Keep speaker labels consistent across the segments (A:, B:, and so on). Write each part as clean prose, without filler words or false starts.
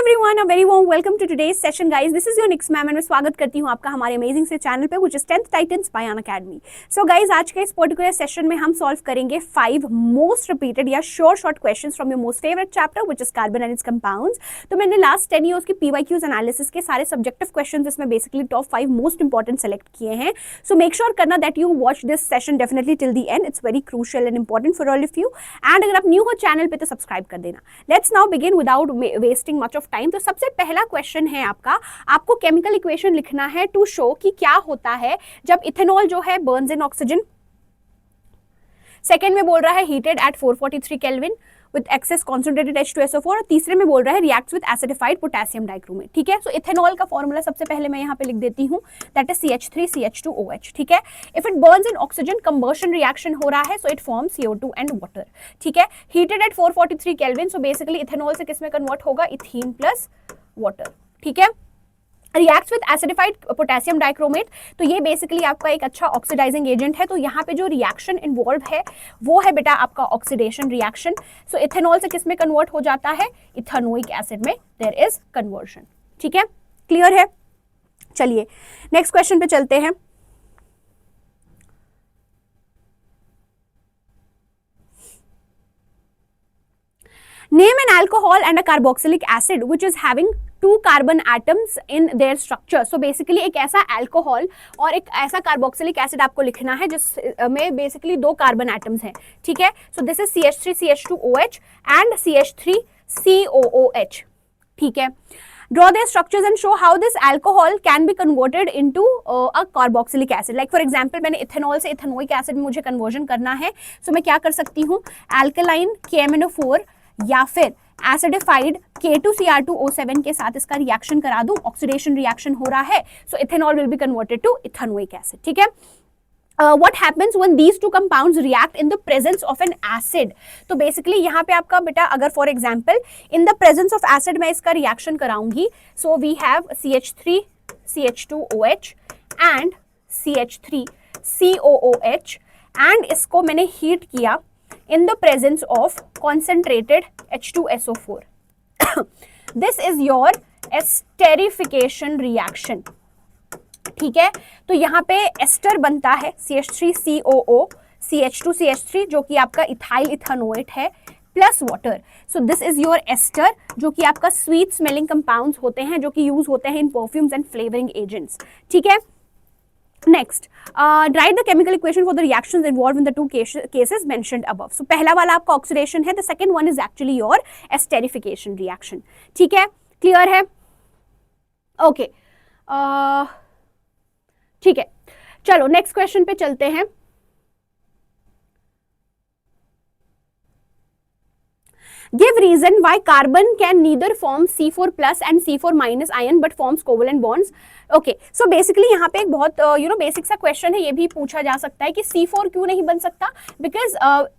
A: Everyone, a very warm welcome to today's session guys. This is your Nix ma'am and मैं स्वागत करती हूँ आपका हमारे अमेजिंग से चैनल पे, which is 10th titans bye Unacademy. So guys, आज के इस पर्टिकुलर सेशन में हम सॉल्व करेंगे 5 मोस्ट रिपीटेड या short questions from your most favourite chapter which is carbon and it's compounds. तो मैंने लास्ट 10 ईयर्स की पीवाईक्यूज एनालिसिस के सारे सब्जेक्टिव क्वेश्चंस इसमें basically top 5 most important select किए हैं. सो मेक श्योर करना that you watch this session definitely till the end. It's very crucial and important for all of you. And अगर आप new हो channel पे तो subscribe कर देना. Let's now begin without wasting much of time. तो सबसे पहला क्वेश्चन है आपको केमिकल इक्वेशन लिखना है टू शो कि क्या होता है जब इथेनॉल जो है बर्न्स इन ऑक्सीजन. सेकेंड में बोल रहा है heated at 443 kelvin with excess concentrated H2SO4. और तीसरे में बोल रहा है reacts with acidified potassium dichromate. ठीक है. सो इथेनॉल का फॉर्मूला सबसे पहले मैं यहाँ पे लिख देती हूँ, दैट इज CH3CH2OH. ठीक है. If it burns in oxygen, combustion reaction हो रहा है, so it forms CO2 and water. ठीक है. Heated at 443 kelvin, so basically ethanol से किसमें कन्वर्ट होगा, इथीन प्लस वाटर. ठीक है. Reacts with acidified potassium dichromate, तो ये बेसिकली आपका एक अच्छा ऑक्सीडाइजिंग एजेंट है. तो यहाँ पे जो रिएक्शन इन्वॉल्व है वो है बेटा आपका ऑक्सीडेशन रिएक्शन. सो इथेनॉल से किस में कन्वर्ट हो जाता है, इथेनोइक एसिड में देयर इज कन्वर्शन. ठीक है. क्लियर है. चलिए नेक्स्ट क्वेश्चन पे चलते हैं. Name an alcohol and a carboxylic acid which is having 2 carbon atoms in their structure. So basically एक ऐसा अल्कोहल और एक ऐसा कार्बोक्सिलिक एसिड आपको लिखना है जिसमें बेसिकली 2 कार्बन एटम्स हैं. ठीक है. सो this is CH3CH2OH and CH3COOH. ठीक है. Draw their structures and show how this alcohol can be converted into a carboxylic acid. Like for example, मैंने इथेनॉल से इथेनोइक एसिड में मुझे कन्वर्जन करना है. सो मैं क्या कर सकती हूँ, अल्कलाइन KMnO4 या फिर एसिडिफाइड K2Cr2O7 के साथ इसका रिएक्शन करा दूं. ऑक्सीडेशन रिएक्शन हो रहा है, so ethanol will be converted to ethanoic acid. ठीक है. What happens when these two compounds react in the presence of an acid? तो बेसिकली यहाँ पे आपका बेटा अगर for example in the presence of acid मैं इसका रिएक्शन कराऊंगी, so we have CH3CH2OH and CH3COOH and इसको मैंने हीट किया in the presence of concentrated H2SO4. This is your esterification reaction. ठीक है. तो यहाँ पे एस्टर बनता है CH3COO CH2CH3 जो कि आपका इथाइल इथेनोएट है plus water. So this is your ester जो कि आपका स्वीट स्मेलिंग कंपाउंड्स होते हैं जो कि यूज होते हैं इन परफ्यूम्स एंड फ्लेवरिंग एजेंट्स. ठीक है. Next, write the chemical equation for the reactions involved in the two cases mentioned above. So पहला वाला आपका ऑक्सीडेशन है, the second one is actually your esterification reaction. ठीक है. क्लियर है. ओके. ठीक है. चलो नेक्स्ट क्वेश्चन पे चलते हैं. Give reason why carbon can neither form C4 plus and C4 minus ion but forms covalent bonds. Okay. So basically यहाँ पे एक बहुत बेसिक सा क्वेश्चन है, ये भी पूछा जा सकता है कि C4 क्यों नहीं बन सकता, बिकॉज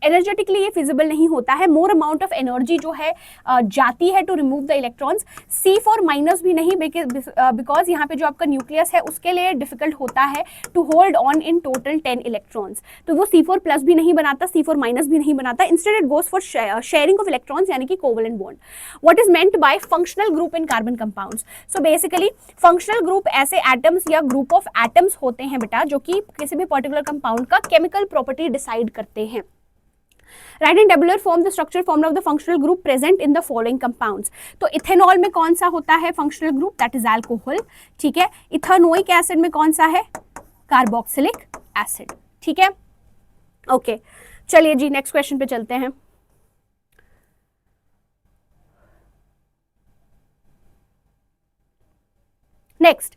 A: एनर्जेटिकली ये फिजिबल नहीं होता है. मोर अमाउंट ऑफ एनर्जी जो है जाती है to remove the electrons. C4 minus भी नहीं, बिकॉज यहाँ पे जो आपका न्यूक्लियस है उसके लिए डिफिकल्ट होता है to hold on in total 10 electrons. तो वो C4 प्लस भी नहीं बनाता, C4 माइनस भी नहीं बनाता. Instead it goes for sharing of electrons यानी कि covalent bond. What is meant by functional group in carbon compounds? So basically functional group ऐसे एटम्स या ग्रुप ऑफ एटम्स होते हैं बेटा जो कि किसी भी पर्टिकुलर कंपाउंड का केमिकल प्रॉपर्टी डिसाइड करते हैं. Right in tabular form the structure form of the functional group present in the following compounds. तो इथेनॉल में कौन सा होता है functional group, that is alcohol. ठीक है. इथेनोइक एसिड में कौन सा है, कार्बोक्सिलिक एसिड. ठीक है. ओके. चलिए जी नेक्स्ट क्वेश्चन पे चलते हैं. Next.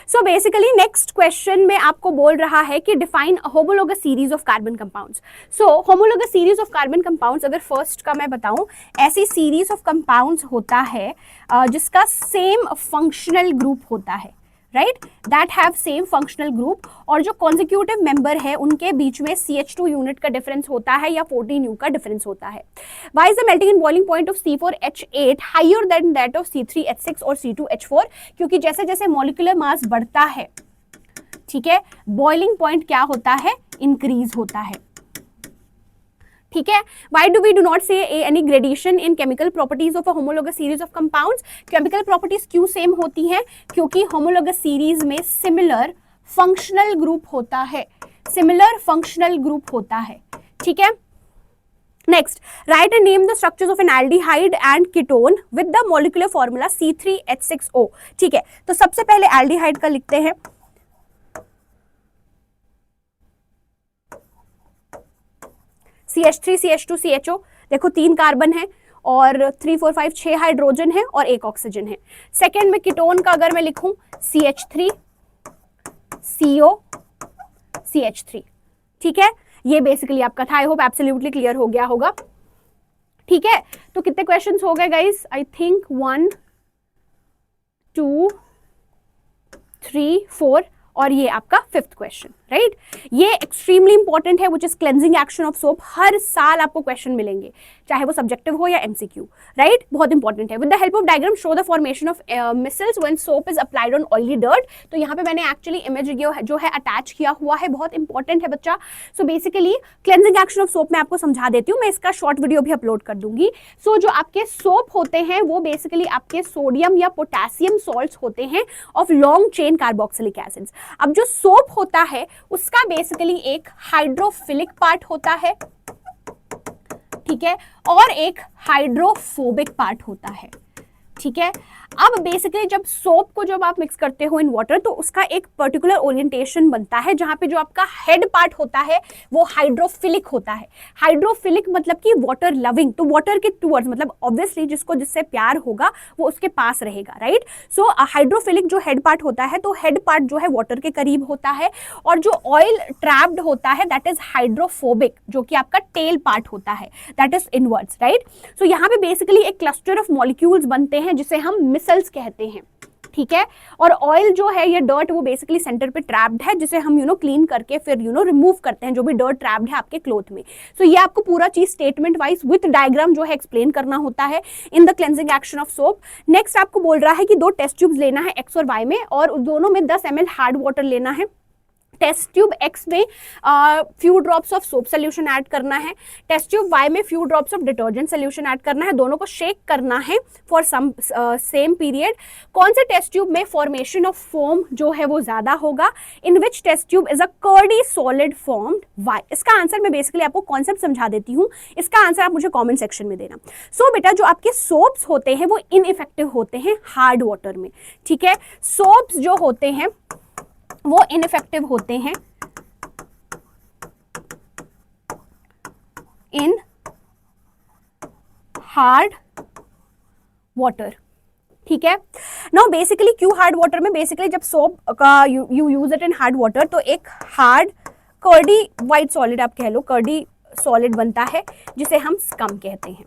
A: So basically next question में आपको बोल रहा है कि define homologous series of carbon compounds. So homologous series of carbon compounds, अगर फर्स्ट का मैं बताऊं, ऐसी सीरीज ऑफ कंपाउंड्स होता है जिसका सेम फंक्शनल ग्रुप होता है, right, that have same functional group, और जो कॉन्जिक्यूटिव मेंबर है उनके बीच में CH2 यूनिट का डिफरेंस होता है या 14U का डिफरेंस होता है. Why is the melting and boiling point of C4H8 higher than that of C3H6 और C2H4? क्योंकि जैसे जैसे मॉलिक्यूलर मास बढ़ता है, ठीक है, बॉइलिंग पॉइंट क्या होता है, इंक्रीज होता है. ठीक है। Why do we do not say any gradation in chemical properties of a homologous series of compounds? Chemical properties क्यों सेम होती हैं? क्योंकि होमोलोगस सीरीज में सिमिलर फंक्शनल ग्रुप होता है, सिमिलर फंक्शनल ग्रुप होता है, ठीक है। Next, right and name the structures of an aldehyde and ketone with the molecular formula C3H6O। ठीक है, तो सबसे पहले एल्डिहाइड का लिखते हैं। CH3 CH2 CHO, देखो 3 कार्बन है और 3 4 5 6 हाइड्रोजन है और 1 ऑक्सीजन है। सेकेंड में कीटोन का अगर मैं लिखूं CH3 CO CH3, ठीक है। ये बेसिकली आपका था। आई होप एब्सोल्युटली क्लियर हो गया होगा, ठीक है। तो कितने क्वेश्चंस हो गए गाइस? आई थिंक 1 2 3 4 और ये आपका 5th क्वेश्चन, राइट। ये एक्सट्रीमली इंपॉर्टेंट है, which is cleansing action of soap. हर साल आपको क्वेश्चन मिलेंगे, चाहे वो सब्जेक्टिव हो या MCQ, राइट। बहुत इंपॉर्टेंट है। With the help of diagram show the formation of micelles when soap is applied on oily dirt. तो यहाँ पे मैंने एक्चुअली इमेज जो है अटैच किया हुआ है, बहुत इंपॉर्टेंट है बच्चा। So basically cleansing action of soap मैं आपको समझा देती हूँ, मैं इसका शॉर्ट वीडियो भी अपलोड कर दूंगी। सो जो आपके सोप होते हैं वो बेसिकली आपके सोडियम या पोटेशियम सॉल्ट्स होते हैं of long chain carboxylic acids. अब जो सोप होता है उसका बेसिकली एक हाइड्रोफिलिक पार्ट होता है, ठीक है, और एक हाइड्रोफोबिक पार्ट होता है, ठीक है। अब बेसिकली जब सोप को जब आप मिक्स करते हो इन वाटर तो उसका एक पर्टिकुलर ओरिएंटेशन बनता है, जहां पे जो आपका हेड पार्ट होता है वो हाइड्रोफिलिक होता है। हाइड्रोफिलिक मतलब कि वाटर लविंग, तो वाटर के टूवर्ड्स, मतलब ऑब्वियसली जिससे प्यार होगा वो उसके पास रहेगा, राइट। सो हाइड्रोफिलिक जो हेड पार्ट होता है, तो हेड पार्ट जो है वाटर के करीब होता है, और जो ऑयल ट्रैप्ड होता है दैट इज हाइड्रोफोबिक, जो कि आपका टेल पार्ट होता है, दैट इज इनवर्ड्स, राइट। सो यहाँ पे बेसिकली एक क्लस्टर ऑफ मॉलिक्यूल्स बनते हैं जिसे हम मिसल्स कहते हैं, ठीक है। और ऑयल जो है ये डर्ट वो बेसिकली सेंटर पे ट्रैप्ड है, जिसे हम क्लीन करके फिर रिमूव करते हैं जो भी डर्ट ट्रैप्ड है आपके क्लोथ में। सो ये आपको पूरा चीज स्टेटमेंट वाइज विथ डायग्राम जो है एक्सप्लेन करना होता है in the cleansing action of soap. Next आपको बोल रहा है कि 2 टेस्ट ट्यूब्स लेना है X और Y में, और दोनों में 10 ml हार्ड वाटर लेना है। टेस्ट ट्यूब X में few drops of soap solution add करना है, टेस्ट ट्यूब Y में few drops of detergent solution add करना है। दोनों को शेक करना है फॉर सम सेम पीरियड। कौन से टेस्ट ट्यूब में फॉर्मेशन ऑफ फोम जो है वो ज्यादा होगा? In which test tube is a curdy solid formed? Why? इसका आंसर मैं बेसिकली आपको कॉन्सेप्ट समझा देती हूँ, इसका आंसर आप मुझे कॉमेंट सेक्शन में देना। सो बेटा जो आपके सोप्स होते हैं वो इनइफेक्टिव होते हैं हार्ड वाटर में, ठीक है। सोप्स जो होते हैं वो इनइफेक्टिव होते हैं इन हार्ड वाटर, ठीक है। नाउ बेसिकली क्यों हार्ड वाटर में? बेसिकली जब सोप का you use it in hard water तो एक हार्ड कर्डी वाइट सॉलिड, आप कह लो कर्डी सॉलिड बनता है जिसे हम स्कम कहते हैं,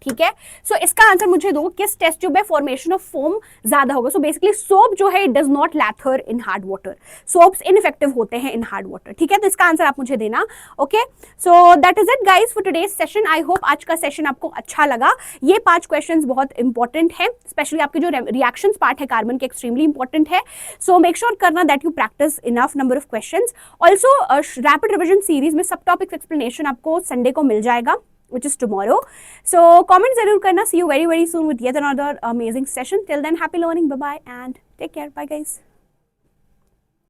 A: ठीक है। सो इसका आंसर मुझे दो, किस टेस्ट ट्यूब में फॉर्मेशन ऑफ फोम ज्यादा होगा? सो बेसिकली सोप जो है it does not lather in hard water, soaps ineffective होते हैं इन हार्ड वाटर, ठीक है। तो इसका आंसर आप मुझे देना, okay. So that is it guys for today's session. I hope आज का सेशन आपको अच्छा लगा। ये 5 क्वेश्चंस बहुत इंपॉर्टेंट है, स्पेशली आपके जो रिएक्शंस पार्ट है कार्बन के एक्सट्रीमली इंपॉर्टेंट है। सो मेक श्योर करना that you practice enough number of questions. Also rapid revision series में सब टॉपिक्स एक्सप्लेनेशन आपको संडे को मिल जाएगा, which is tomorrow. So comment zarur karna. See you very soon with yet another amazing session. Till then, happy learning. Bye bye and take care. Bye guys.